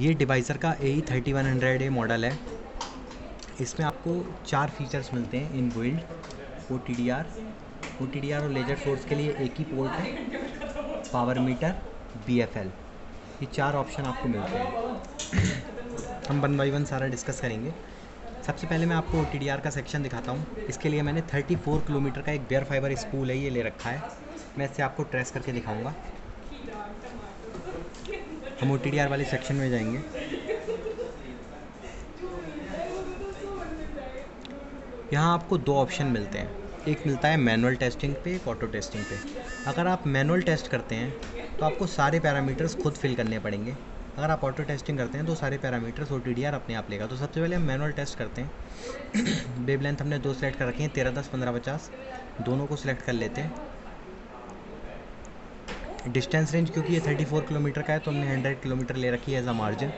ये डिवाइसर का AE3100A model है। इसमें आपको 4 फीचर्स मिलते हैं इन बिल्ड। OTDR और लेजर सोर्स के लिए एक ही पोर्ट है, पावर मीटर, BFL, ये 4 ऑप्शन आपको मिलते हैं। हम 1 बाई 1 सारा डिस्कस करेंगे। सबसे पहले मैं आपको OTDR का सेक्शन दिखाता हूँ। इसके लिए मैंने 34 किलोमीटर का एक बेयर फाइबर स्पूल है, ये ले रखा है। मैं इससे आपको ट्रेस करके दिखाऊंगा। हम OTDR वाले सेक्शन में जाएंगे। यहाँ आपको 2 ऑप्शन मिलते हैं, एक मिलता है मैनुअल टेस्टिंग पे, एक ऑटो टेस्टिंग पे। अगर आप मैनुअल टेस्ट करते हैं तो आपको सारे पैरामीटर्स खुद फिल करने पड़ेंगे। अगर आप ऑटो टेस्टिंग करते हैं तो सारे पैरामीटर्स OTDR अपने आप लेगा। तो सबसे पहले हम मैनुअल टेस्ट करते हैं। वेव लेंथ हमने 2 सेलेक्ट कर रखी हैं, 13, 10, 15, 50, दोनों को सिलेक्ट कर लेते हैं। डिस्टेंस रेंज क्योंकि ये 34 किलोमीटर का है तो हमने 100 किलोमीटर ले रखी है as a margin.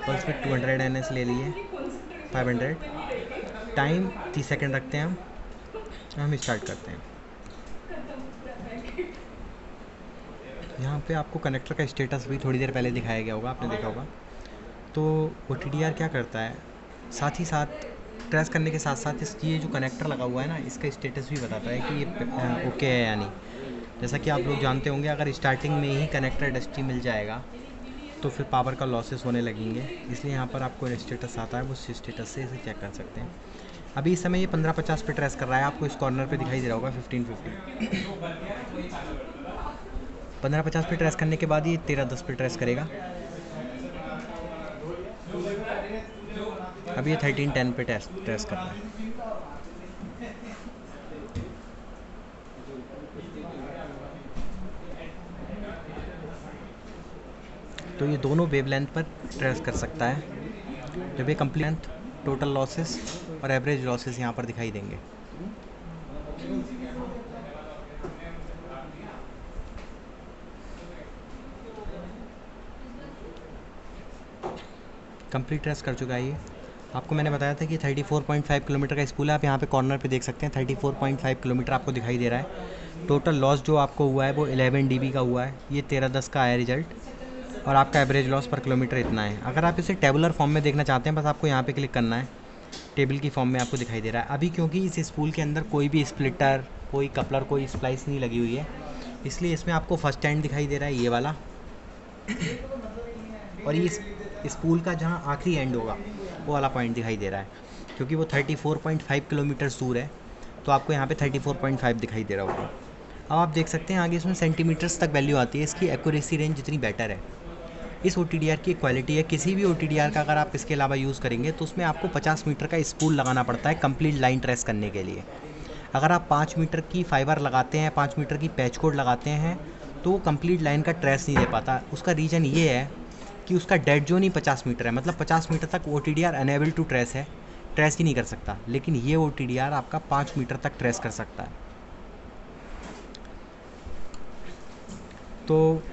Pulse width 200 NS ले लिए, 500। टाइम 30 सेकेंड रखते हैं हम स्टार्ट करते हैं। यहाँ पे आपको कनेक्टर का स्टेटस भी थोड़ी देर पहले दिखाया गया होगा, आपने देखा होगा। तो OTDR क्या करता है, साथ ही साथ ट्रेस करने के साथ साथ इसकी ये जो कनेक्टर लगा हुआ है ना, इसका स्टेटस भी बताता है कि ये ओके है या नहीं। जैसा कि आप लोग जानते होंगे, अगर स्टार्टिंग में ही कनेक्टर डस्टी मिल जाएगा तो फिर पावर का लॉसेस होने लगेंगे। इसलिए यहाँ पर आपको स्टेटस आता है, वो स्टेटस से इसे चेक कर सकते हैं। अभी इस समय ये 1550 पे ट्रेस कर रहा है, आपको इस कॉर्नर पे दिखाई दे रहा होगा 1550। 1550 पे ट्रेस करने के बाद ये 1310 पे ट्रेस करेगा। अभी ये 1310 पे ट्रेस कर रहा है। तो ये दोनों वेव लेंथ पर ट्रेस कर सकता है। जब ये कंप्लीट लेंथ, टोटल लॉसेस और एवरेज लॉसेस यहाँ पर दिखाई देंगे। कंप्लीट ट्रेस कर चुका है ये। आपको मैंने बताया था कि 34.5 किलोमीटर का स्पूल है। आप यहाँ पे कॉर्नर पे देख सकते हैं 34.5 किलोमीटर आपको दिखाई दे रहा है। टोटल लॉस जो आपको हुआ है वो 11 dB का हुआ है। ये 1310 का आया रिजल्ट, और आपका एवरेज लॉस पर किलोमीटर इतना है। अगर आप इसे टेबुलर फॉर्म में देखना चाहते हैं, बस आपको यहाँ पे क्लिक करना है। टेबल की फॉर्म में आपको दिखाई दे रहा है। अभी क्योंकि इस स्पूल के अंदर कोई भी स्प्लिटर, कोई कपलर, कोई स्प्लाइस नहीं लगी हुई है, इसलिए इसमें आपको फर्स्ट एंड दिखाई दे रहा है, ये वाला। और ये स्पूल का जहाँ आखिरी एंड होगा वो वाला पॉइंट दिखाई दे रहा है। क्योंकि वो 34.5 किलोमीटर दूर है तो आपको यहाँ पे 34.5 दिखाई दे रहा होगा। अब आप देख सकते हैं आगे इसमें सेंटीमीटर्स तक वैल्यू आती है। इसकी एक्यूरेसी रेंज जितनी बेटर है, इस OTDR की क्वालिटी है। किसी भी OTDR का अगर आप इसके अलावा यूज़ करेंगे तो उसमें आपको 50 मीटर का स्पूल लगाना पड़ता है कंप्लीट लाइन ट्रेस करने के लिए। अगर आप 5 मीटर की फाइबर लगाते हैं, 5 मीटर की पैच कोड लगाते हैं, तो वो कंप्लीट लाइन का ट्रेस नहीं दे पाता। उसका रीज़न ये है कि उसका डेड जोन ही 50 मीटर है, मतलब 50 मीटर तक OTDR अनेबल टू ट्रेस है, ट्रेस ही नहीं कर सकता। लेकिन ये OTDR आपका 5 मीटर तक ट्रेस कर सकता है। तो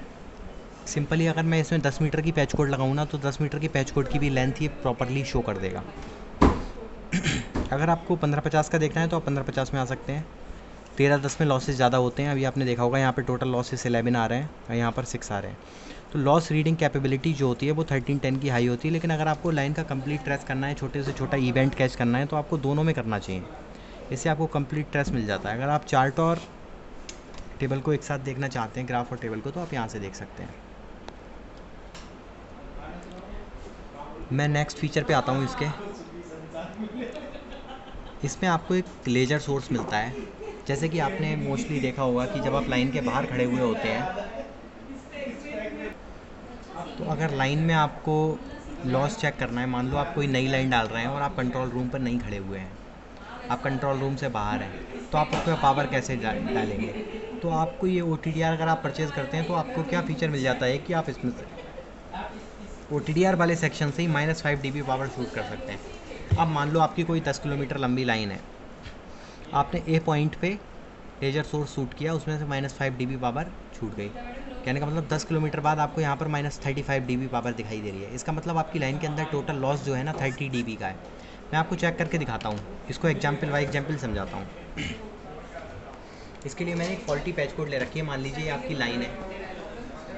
सिंपली अगर मैं इसमें 10 मीटर की पैच कोड लगाऊँ ना, तो 10 मीटर की पैच कोड की भी लेंथ ये प्रॉपरली शो कर देगा। अगर आपको 1550 का देखना है तो आप 1550 में आ सकते हैं। 1310 में लॉसेस ज़्यादा होते हैं। अभी आपने देखा होगा यहाँ पे टोटल लॉसेस 11 आ रहे हैं और यहाँ पर 6 आ रहे हैं। तो लॉस रीडिंग कैपेबिलिटी जो होती है वो 1310 की हाई होती है। लेकिन अगर आपको लाइन का कंप्लीट ट्रेस करना है, छोटे से छोटा इवेंट कैच करना है, तो आपको दोनों में करना चाहिए। इससे आपको कंप्लीट ट्रेस मिल जाता है। अगर आप चार्ट और टेबल को एक साथ देखना चाहते हैं, ग्राफ और टेबल को, तो आप यहाँ से देख सकते हैं। मैं नेक्स्ट फीचर पे आता हूँ इसके। इसमें आपको एक लेजर सोर्स मिलता है। जैसे कि आपने मोस्टली देखा होगा कि जब आप लाइन के बाहर खड़े हुए होते हैं, तो अगर लाइन में आपको लॉस चेक करना है, मान लो आप कोई नई लाइन डाल रहे हैं और आप कंट्रोल रूम पर नहीं खड़े हुए हैं, आप कंट्रोल रूम से बाहर हैं, तो आप उसमें पावर कैसे डालेंगे। तो आपको ये OTDR अगर आप परचेज़ करते हैं तो आपको क्या फ़ीचर मिल जाता है कि आप इसमें OTDR वाले सेक्शन से ही -5 dB पावर शूट कर सकते हैं। अब मान लो आपकी कोई 10 किलोमीटर लंबी लाइन है, आपने ए पॉइंट पे लेजर सोर्स शूट किया, उसमें से -5 dB पावर छूट गई। कहने का मतलब 10 किलोमीटर बाद आपको यहाँ पर -35 dB पावर दिखाई दे रही है। इसका मतलब आपकी लाइन के अंदर टोटल लॉस जो है ना 30 dB का है। मैं आपको चेक करके दिखाता हूँ, इसको एग्जाम्पल बाई एग्जाम्पल समझाता हूँ। इसके लिए मैंने एक फॉल्टी पैच कोड ले रखी है। मान लीजिए ये आपकी लाइन है,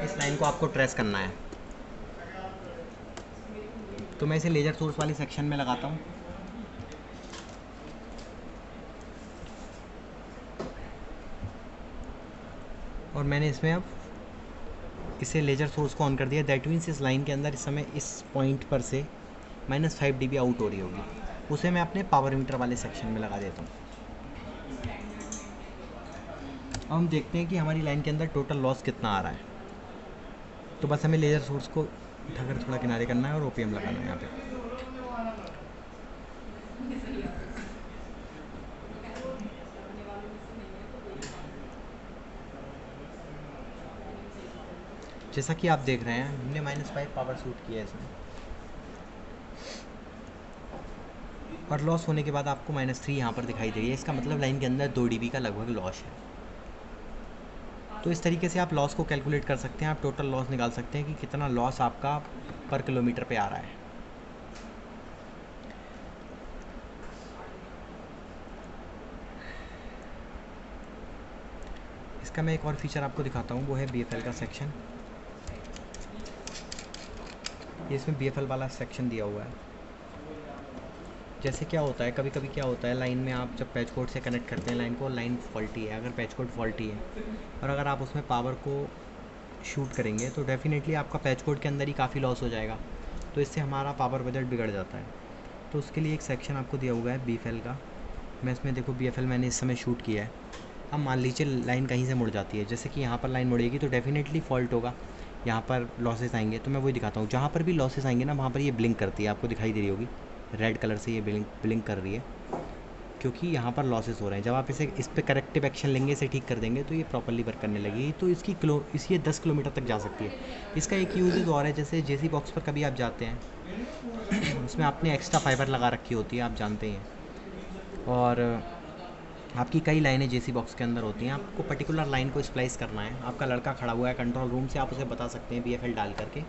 इस लाइन को आपको ट्रेस करना है। तो मैं इसे लेज़र सोर्स वाले सेक्शन में लगाता हूँ। और मैंने इसमें अब इसे लेज़र सोर्स को ऑन कर दिया। दैट मीन्स इस लाइन के अंदर इस समय इस पॉइंट पर से -5 dB आउट हो रही होगी, उसे मैं अपने पावर मीटर वाले सेक्शन में लगा देता हूँ। अब हम देखते हैं कि हमारी लाइन के अंदर टोटल लॉस कितना आ रहा है। तो बस हमें लेज़र सोर्स को उठाकर थोड़ा किनारे करना है और ओपीएम लगाना है यहाँ पे। जैसा कि आप देख रहे हैं, हमने -5 पावर शूट किया है इसमें, और लॉस होने के बाद आपको -3 यहाँ पर दिखाई दे रही है। इसका मतलब लाइन के अंदर 2 dB का लगभग लॉस है। तो इस तरीके से आप लॉस को कैलकुलेट कर सकते हैं, आप टोटल लॉस निकाल सकते हैं कि कितना लॉस आपका पर किलोमीटर पे आ रहा है। इसका मैं एक और फीचर आपको दिखाता हूँ, वो है BFL का सेक्शन। ये इसमें BFL वाला सेक्शन दिया हुआ है। जैसे क्या होता है, कभी कभी क्या होता है, लाइन में आप जब पैच कोड से कनेक्ट करते हैं लाइन को, लाइन फॉल्टी है, अगर पैच कोड फॉल्टी है और अगर आप उसमें पावर को शूट करेंगे तो डेफिनेटली आपका पैच कोड के अंदर ही काफ़ी लॉस हो जाएगा। तो इससे हमारा पावर बजट बिगड़ जाता है। तो उसके लिए एक सेक्शन आपको दिया हुआ है BFL का। मैं इसमें देखो BFL मैंने इस समय शूट किया है। अब मान लीजिए लाइन कहीं से मुड़ जाती है, जैसे कि यहाँ पर लाइन मुड़ेगी तो डेफिनेटली फॉल्ट होगा, यहाँ पर लॉसेस आएंगे। तो मैं वही दिखाता हूँ, जहाँ पर भी लॉसेस आएंगे ना वहाँ पर ये ब्लिंक करती है, आपको दिखाई दे रही होगी रेड कलर से ये ब्लिंक कर रही है, क्योंकि यहाँ पर लॉसेस हो रहे हैं। जब आप इस पर करेक्टिव एक्शन लेंगे, इसे ठीक कर देंगे तो ये प्रॉपर्ली वर्क करने लगेगी। तो ये 10 किलोमीटर तक जा सकती है। इसका एक यूजेज और है, जैसे जेसी बॉक्स पर कभी आप जाते हैं उसमें आपने एक्स्ट्रा फाइबर लगा रखी होती है, आप जानते हैं, और आपकी कई लाइनें जेसी बॉक्स के अंदर होती हैं। आपको पर्टिकुलर लाइन को स्प्लाइस करना है, आपका लड़का खड़ा हुआ है कंट्रोल रूम से, आप उसे बता सकते हैं BFL डाल करके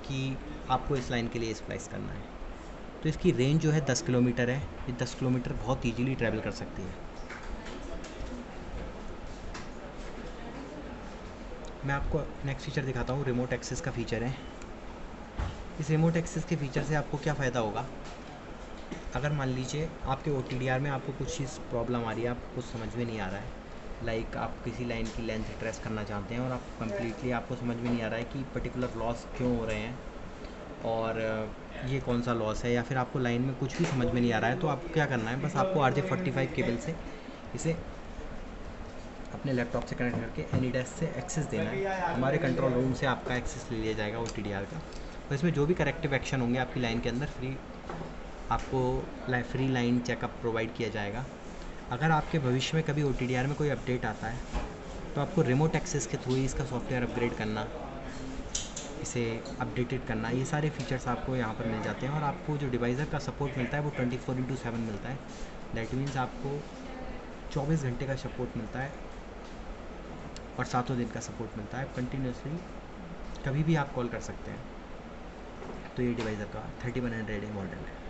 कि आपको इस लाइन के लिए स्प्लाइस करना है। तो इसकी रेंज जो है 10 किलोमीटर है। ये 10 किलोमीटर बहुत ईजीली ट्रैवल कर सकती है। मैं आपको नेक्स्ट फीचर दिखाता हूँ, रिमोट एक्सेस का फीचर है। इस रिमोट एक्सेस के फीचर से आपको क्या फ़ायदा होगा, अगर मान लीजिए आपके OTDR में आपको कुछ चीज़ प्रॉब्लम आ रही है, आपको कुछ समझ में नहीं आ रहा है, लाइक आप किसी लाइन की लेंथ ट्रेस करना चाहते हैं और आप कम्प्लीटली आपको समझ में नहीं आ रहा है कि पर्टिकुलर लॉस क्यों हो रहे हैं और ये कौन सा लॉस है, या फिर आपको लाइन में कुछ भी समझ में नहीं आ रहा है, तो आपको क्या करना है, बस आपको RJ45 केबल से इसे अपने लैपटॉप से कनेक्ट करके AnyDesk से एक्सेस देना है। हमारे कंट्रोल रूम से आपका एक्सेस ले लिया जाएगा OTDR का। तो इसमें जो भी करेक्टिव एक्शन होंगे आपकी लाइन के अंदर आपको फ्री लाइन चेकअप प्रोवाइड किया जाएगा। अगर आपके भविष्य में कभी OTDR में कोई अपडेट आता है तो आपको रिमोट एक्सेस के थ्रू ही इसका सॉफ्टवेयर अपग्रेड करना, इसे अपडेटेड करना, ये सारे फीचर्स आपको यहाँ पर मिल जाते हैं। और आपको जो डिवाइज़र का सपोर्ट मिलता है वो 24/7 मिलता है। दैट मीन्स आपको 24 घंटे का सपोर्ट मिलता है और 7 दिन का सपोर्ट मिलता है। कंटिन्यूसली कभी भी आप कॉल कर सकते हैं। तो ये डिवाइज़र का 3100 मॉडल है।